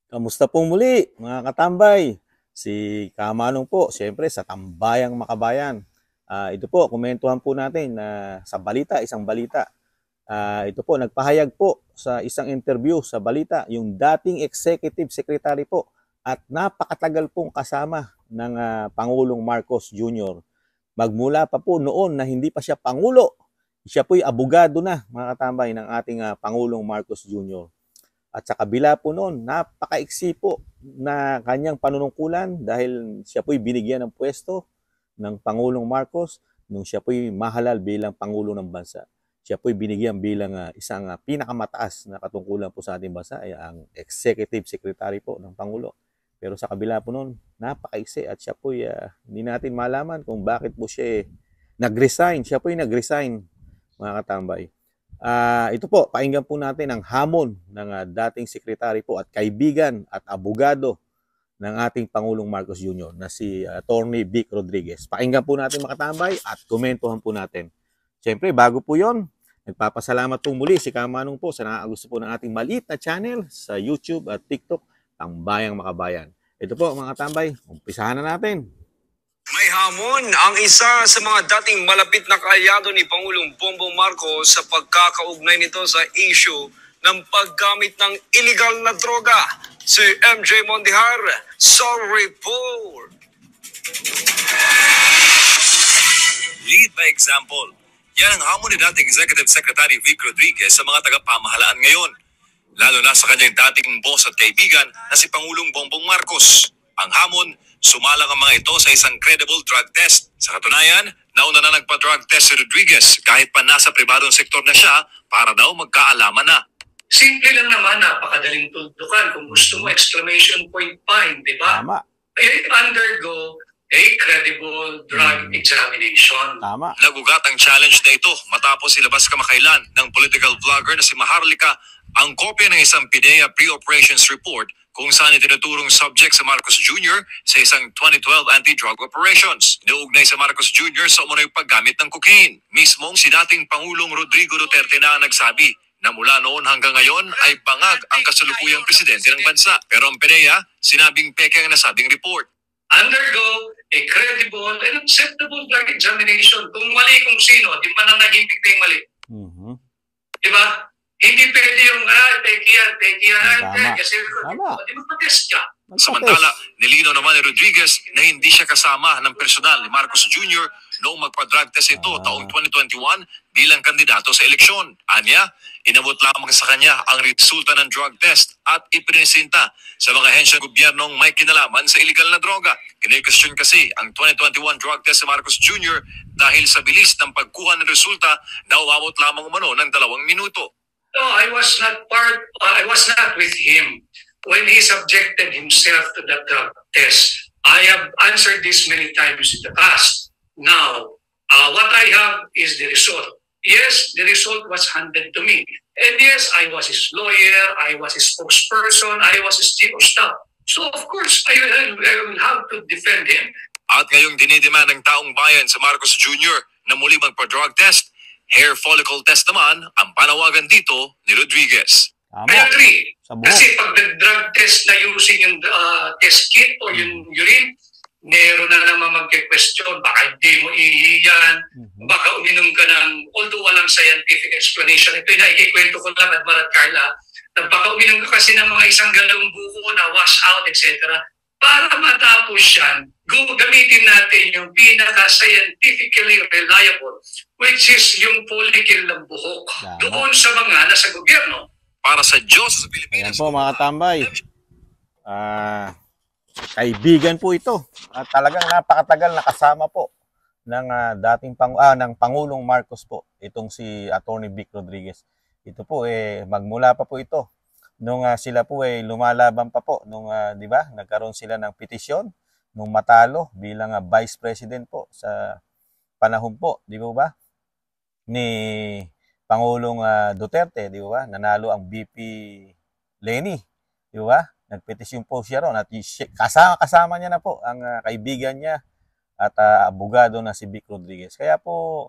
Kamusta pong muli mga katambay? Si Kamanong po, siyempre sa Tambayang Makabayan. Ito po, komentuhan po natin na sa balita, isang balita. Ito po, nagpahayag po sa isang interview sa balita yung dating executive secretary po at napakatagal pong kasama ng Pangulong Marcos Jr. Magmula pa po noon na hindi pa siya Pangulo, siya po'y abogado na mga katambay ng ating Pangulong Marcos Jr. At sa kabila po noon, napakaiksi po na kanyang panunungkulan dahil siya po'y binigyan ng pwesto ng Pangulong Marcos nung siya po'y mahalal bilang Pangulo ng bansa. Siya po'y binigyan bilang isang pinakamataas na katungkulan po sa ating bansa ay ang Executive Secretary po ng Pangulo. Pero sa kabila po noon, napakaiksi at siya po'y hindi natin malaman kung bakit po siya nag-resign. Siya po'y nag-resign mga katambay. Ito po, pakinggan po natin ang hamon ng dating sekretary po at kaibigan at abogado ng ating Pangulong Marcos Jr. na si Attorney Vic Rodriguez. Pakinggan po natin mga katambay at komentuhan po natin. Siyempre, bago po yon, nagpapasalamat po muli si Kamanong po sa nakakagusto po ng ating maliit na channel sa YouTube at TikTok, Tambayang Makabayan. Ito po mga katambay, umpisahan na natin. May hamon ang isa sa mga dating malapit na kaalyado ni Pangulong Bongbong Marcos sa pagkakaugnay nito sa issue ng paggamit ng illegal na droga. Si MJ Mondihar sa report. Lead by example. Yan ang hamon ni dating Executive Secretary Vic Rodriguez sa mga tagapamahalaan ngayon. Lalo na sa kanyang dating boss at kaibigan na si Pangulong Bongbong Marcos. Ang hamon, sumalang ang mga ito sa isang credible drug test. Sa katunayan, nauna na nagpa-drug test si Rodriguez kahit pa nasa pribadong sektor na siya para daw magkaalaman na. Simple lang naman, napakadaling tuldukan. Kung gusto mo, exclamation point fine, di ba? Tama. Undergo a credible drug examination. Tama. Nagugat ang challenge na ito matapos ilabas kamakailan ng political vlogger na si Maharlika ang kopya ng isang PIDEA pre-operations report kung saan itinuturong subject sa Marcos Jr. sa isang 2012 anti-drug operations. Naugnay sa Marcos Jr. sa umunoy paggamit ng cocaine. Mismong si dating Pangulong Rodrigo Duterte na nagsabi na mula noon hanggang ngayon ay bangag ang kasalukuyang presidente ng bansa. Pero ang PIDEA, sinabing peke ang nasabing report. Undergo a credible and acceptable drug examination. Kung mali kung sino, di mananahimik na yung mali. Di ba? Hindi pwede yung, peke yan, kasi di magpa-test ka. Samantala, nilinaw naman ni Rodriguez na hindi siya kasama ng personal ni Marcos Jr. noong magpa-drug test ito taong 2021 bilang kandidato sa eleksyon. Anya, inabot lamang sa kanya ang resulta ng drug test at iprinesinta sa mga ahensya ng gobyernong may kinalaman sa illegal na droga. Kine-question kasi ang 2021 drug test sa Marcos Jr. dahil sa bilis ng pagkuha ng resulta na umabot lamang umano ng 2 minuto. No, I was not with him when he subjected himself to the drug test. I have answered this many times in the past. Now, what I have is the result. Yes, the result was handed to me. And yes, I was his lawyer, I was his spokesperson, I was his chief of staff. So of course, I will have to defend him. At ngayong dinidemand ng taong bayan sa Marcos Jr. na muli magpa-drug test, hair follicle test naman ang panawagan dito ni Rodriguez. Tama. I agree. Sa buhok. Kasi pag nag-drug test na using yung test kit o yung urine, meron na naman magke-question, baka hindi mo iiyan, baka uminom ka ng, although walang scientific explanation, ito yung naikikwento ko lang, Admiral Carla, na baka uminom ka kasi ng mga isang galawang buko na wash out, etc. Para matapos yan, gamitin natin yung pinaka-scientifically reliable, which is yung follicle ng buhok. Doon sa mga nasa gobyerno. Para sa Diyos sa Pilipinas. Ayan po mga katambay. Kaibigan po ito. At talagang napakatagal na kasama po ng ng Pangulong Marcos po. Itong si Attorney Vic Rodriguez. Ito po magmula pa po ito nung sila po lumalaban pa po nung 'di ba? Nagkaroon sila ng petisyon nung matalo bilang Vice President po sa panahon po, 'di ba? Ni Pangulong Duterte, 'di ba? Nanalo ang VP Leni, 'di ba? Nagpetisyon po siya ron at kasama niya na po ang kaibigan niya at abogado na si Vic Rodriguez. Kaya po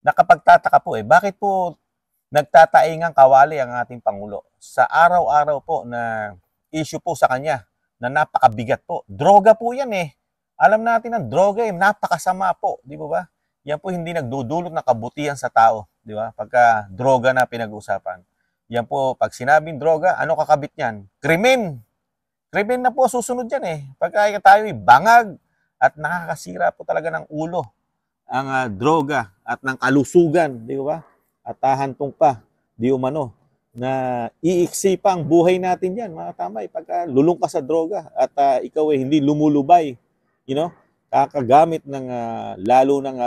nakapagtataka po bakit po nagtataingang kawali ang ating Pangulo sa araw-araw po na issue po sa kanya na napakabigat po. Droga po yan eh. Alam natin ang droga eh, napakasama po, di ba ba? Yan po hindi nagdudulot ng kabutihan sa tao, di ba? Pagka droga na pinag-uusapan. Yan po, pag sinabing droga, ano kakabit niyan? Krimen! Krimen na po susunod yan eh. Pagka tayo bangag at nakakasira po talaga ng ulo ang droga at ng kalusugan, di ba? At hahantong pa, di umano, na iiksi pa ang buhay natin yan, mga tambay, pagka lulong ka sa droga at ikaw ay hindi lumulubay, kakagamit ng lalo ng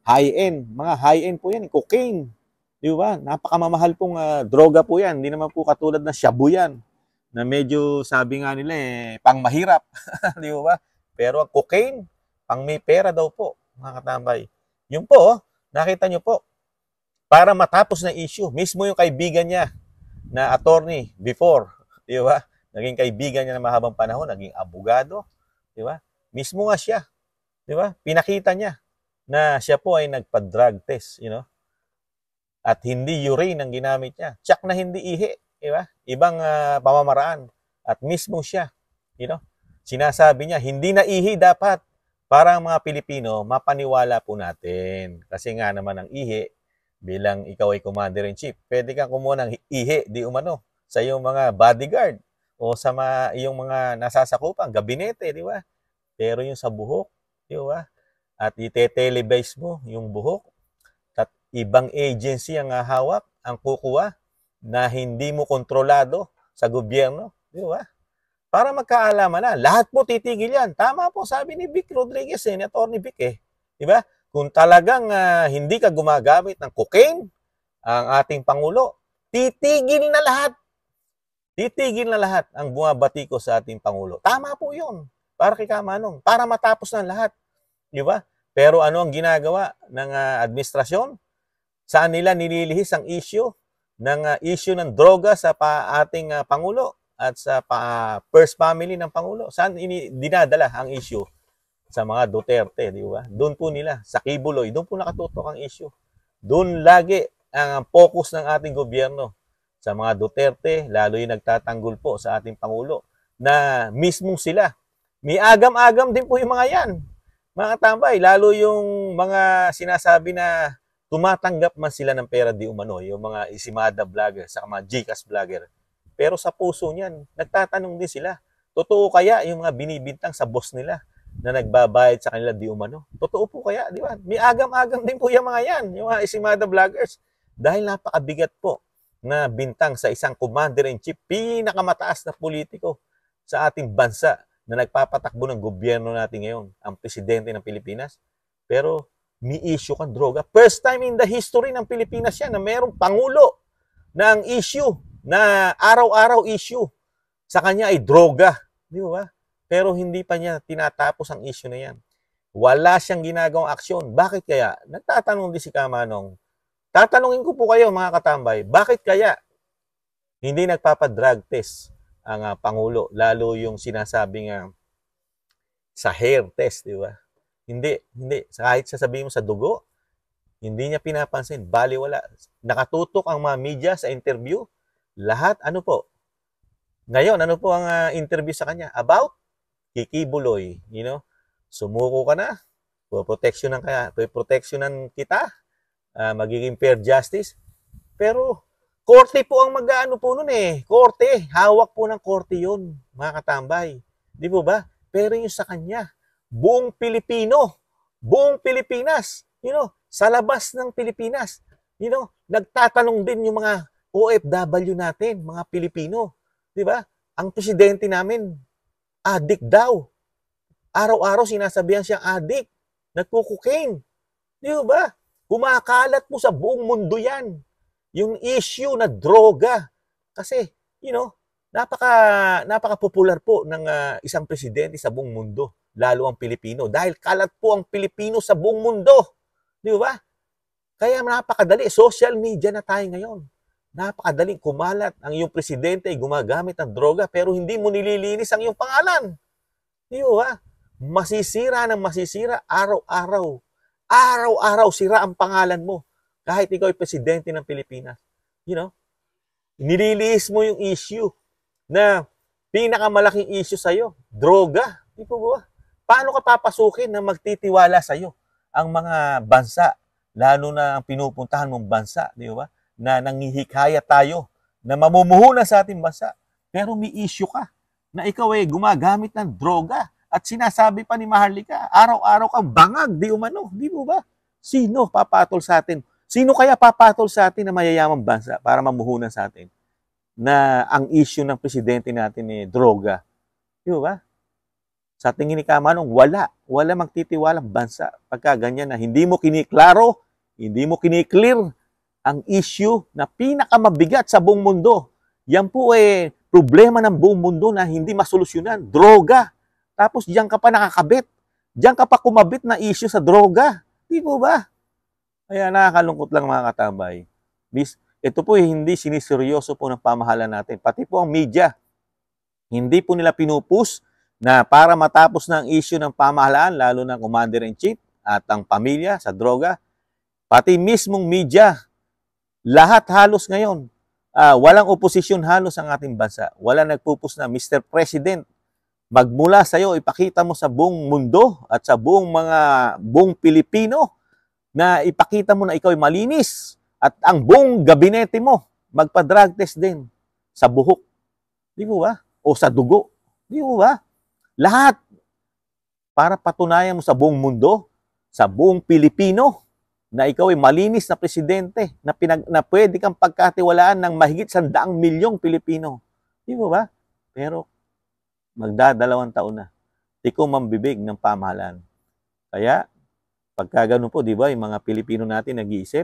high-end, mga high-end po yan, cocaine, di ba? Napakamamahal pong droga po yan, hindi naman po katulad na shabu yan, na medyo sabi nga nila pang-mahirap, di ba? Pero ang cocaine, pang may pera daw po, mga katambay. Yun po, nakita nyo po, para matapos na issue, mismo yung kaibigan niya na attorney before, di ba? Naging kaibigan niya na mahabang panahon, naging abogado, di ba? Mismo nga siya, di ba? Pinakita niya na siya po ay nagpa-drug test, at hindi urine ang ginamit niya. Tsak na hindi ihi, di ba? Ibang pamamaraan. At mismo siya, sinasabi niya, hindi na ihi dapat para ang mga Pilipino mapaniwala po natin. Kasi nga naman ang ihi, bilang ikaw ay commander-in-chief, pwede kang kumuha ng ihi, di umano, sa iyong mga bodyguard o sa iyong mga nasasakupang gabinete, di ba? Pero yung sa buhok, di ba? At ite-televise mo yung buhok at ibang agency ang hawak, ang kukuha na hindi mo kontrolado sa gobyerno, di ba? Para magkaalaman na, lahat po titigil yan. Tama po, sabi ni Vic Rodriguez, ni Atty. Vic, di ba? Kung talagang hindi ka gumagamit ng cocaine, ang ating Pangulo, titigil na lahat. Titigil na lahat ang bumabati ko sa ating Pangulo. Tama po yun. Para kay Kamanong. Para matapos na lahat. Di ba? Pero ano ang ginagawa ng administrasyon? Saan nila nililihis ang issue ng droga sa ating Pangulo at sa first family ng Pangulo? Saan dinadala ang issue? Sa mga Duterte, di ba? Doon po nila, sa Kibuloy, doon po nakatutok ang issue. Doon lagi ang focus ng ating gobyerno sa mga Duterte, lalo yung nagtatanggol po sa ating Pangulo, na mismong sila. May agam-agam din po yung mga yan. Mga tambay, lalo yung mga sinasabi na tumatanggap man sila ng pera di umano, yung mga Isimada vlogger, sa mga Gcash vlogger. Pero sa puso niyan, nagtatanong din sila, totoo kaya yung mga binibintang sa boss nila na nagbabayad sa kanila di umano? Totoo po kaya, di ba? May agam-agam din po yung mga yan, yung mga Isimada vloggers. Dahil napakabigat po na bintang sa isang commander-in-chief, pinakamataas na politiko sa ating bansa na nagpapatakbo ng gobyerno natin ngayon, ang presidente ng Pilipinas. Pero may issue kang droga. First time in the history ng Pilipinas yan na mayroong pangulo na ang issue, na araw-araw issue sa kanya ay droga. Di ba? Pero hindi pa niya tinatapos ang issue na yan. Wala siyang ginagawang aksyon. Bakit kaya? Nagtatanong din si Kamanong. Tatanungin ko po kayo mga katambay, bakit kaya hindi nagpapadrug test ang Pangulo? Lalo yung sinasabing sa hair test, di ba? Hindi. Kahit sasabihin mo sa dugo, hindi niya pinapansin. Baliwala. Nakatutok ang mga media sa interview. Lahat, ano po? Ngayon, ano po ang interview sa kanya? About Kikibuloy, sumuko ka na, proteksyonan kita, magiging fair justice. Pero, korte po ang mag-ano po nun korte, hawak po ng korte yun, mga katambay. Di po ba? Pero yung sa kanya, buong Pilipino, buong Pilipinas, sa labas ng Pilipinas, nagtatanong din yung mga OFW natin, mga Pilipino. Di ba? Ang presidente namin, addict daw. Araw-araw sinasabihan siyang addict. Nagko-cocaine. Di ba? Kumakalat po sa buong mundo yan. Yung issue na droga. Kasi, napaka-popular po ng isang presidente sa buong mundo. Lalo ang Pilipino. Dahil kalat po ang Pilipino sa buong mundo. Di ba? Kaya napakadali. Social media na tayo ngayon. Napakadaling kumalat ang iyong presidente ay gumagamit ng droga pero hindi mo nililinis ang iyong pangalan. Di ba? Masisira ng masisira araw-araw. Araw-araw sira ang pangalan mo kahit ikaw ay presidente ng Pilipinas. You know? Nililiis mo yung issue na pinakamalaking issue sa'yo, droga. Di po ba? Paano ka papasukin na magtitiwala sa'yo ang mga bansa, lalo na ang pinupuntahan mong bansa, di ba? Na nanghihikaya tayo na mamumuhunan sa ating bansa. Pero may issue ka na ikaw ay gumagamit ng droga at sinasabi pa ni Maharlika, araw-araw kang bangag, di umano. Di mo ba? Sino papatol sa atin? Sino kaya papatol sa atin na mayayamang bansa para mamuhunan sa atin na ang issue ng presidente natin ni droga? Di ba? Sa tingin ni Kamanong, wala magtitiwalang bansa pagka ganyan na hindi mo kiniklaro, hindi mo kiniklear ang issue na pinakamabigat sa buong mundo. Yan po problema ng buong mundo na hindi masolusyonan, droga. Tapos diyan ka pa nakakabit, diyan ka pa kumabit na issue sa droga. Di po ba? Kaya nakakalungkot lang mga katambay. Ito po hindi siniseryoso po ng pamahalaan natin. Pati po ang media, hindi po nila pinupush na para matapos na ang issue ng pamahalaan, lalo ng Commander-in-Chief at ang pamilya sa droga, pati mismong media, lahat halos ngayon, walang oposisyon halos ang ating bansa. Wala nagpupus na, Mr. President, magmula sa iyo, ipakita mo sa buong mundo at sa buong Pilipino na ipakita mo na ikaw ay malinis at ang buong gabinete mo magpa-drug test din sa buhok. Di mo ba? O sa dugo. Di mo ba? Lahat para patunayan mo sa buong mundo, sa buong Pilipino, na ikaw ay malinis na presidente na pwede kang pagkatiwalaan ng mahigit 100 milyong Pilipino. Di mo ba? Pero magdadalawang taon na. Di ko mambibig ng pamahalaan. Kaya, pagka ganun po, di ba, yung mga Pilipino natin nag-iisip,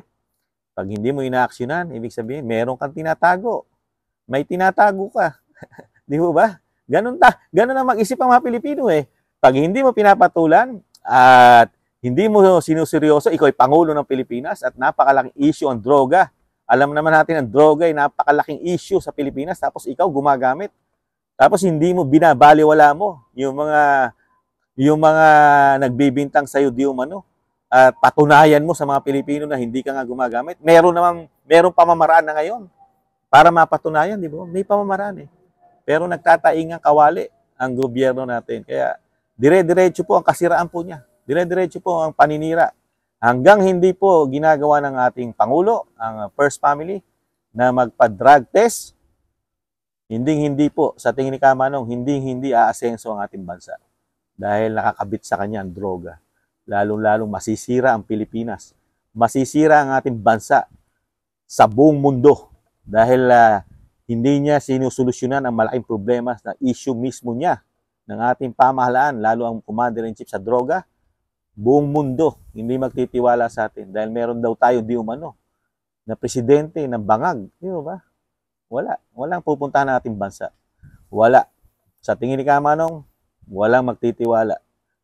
pag hindi mo inaaksyonan, ibig sabihin, meron kang tinatago. May tinatago ka. Di mo ba? Ganun na mag-isip ang mga Pilipino eh. Pag hindi mo pinapatulan at hindi mo sinuseryoso, ikaw ay Pangulo ng Pilipinas at napakalaking issue ang droga. Alam naman natin ang droga ay napakalaking issue sa Pilipinas tapos ikaw gumagamit. Tapos hindi mo binabaliwala mo yung mga nagbibintang sa iyo di umano at patunayan mo sa mga Pilipino na hindi ka nga gumagamit. Meron pamamaraan na ngayon para mapatunayan, di ba? May pamamaraan eh. Pero nagtataingang kawali ang gobyerno natin. Kaya dire-diretso po ang kasiraan po niya. Dire-diretso po ang paninira. Hanggang hindi po ginagawa ng ating Pangulo, ang First Family, na magpa-drug test, hindi po, sa tingin ni Kamanong, hindi aasenso ang ating bansa. Dahil nakakabit sa kanya ang droga. Lalong-lalong masisira ang Pilipinas. Masisira ang ating bansa sa buong mundo. Dahil hindi niya sinusolusyonan ang malaking problema na issue mismo niya ng ating pamahalaan, lalo ang Commander-in-Chief sa droga. Buong mundo hindi magtitiwala sa atin dahil meron daw tayo di umano na presidente ng bangag. Di ba? Walang pupuntahan ng ating bansa. Wala. Sa tingin ni Kamanong, walang magtitiwala.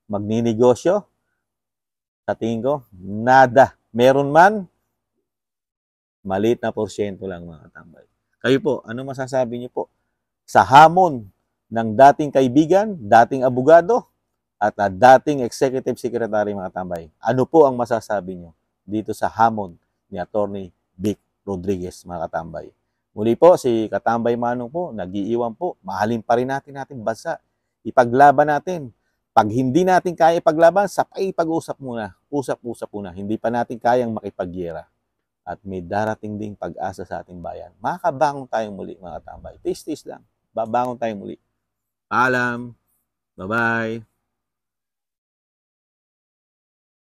Magninegosyo, sa tingin ko, nada. Meron man, maliit na porsyento lang mga katambay. Kayo po, ano masasabi niyo po sa hamon ng dating kaibigan, dating abogado, at dating Executive Secretary mga katambay? Ano po ang masasabi niyo dito sa hamon ni Attorney Vic Rodriguez mga katambay? Muli po, si Katambay Manong po, nag-iiwan po. Mahalin pa rin natin ating bansa. Ipaglaban natin. Pag hindi natin kaya ipaglaban, sapay pag-usap muna. Usap-usap muna. Hindi pa natin kayang makipagyera. At may darating ding pag-asa sa ating bayan. Makabangon tayong muli mga katambay. Tis-tis lang. Babangon tayong muli. Paalam. Bye-bye.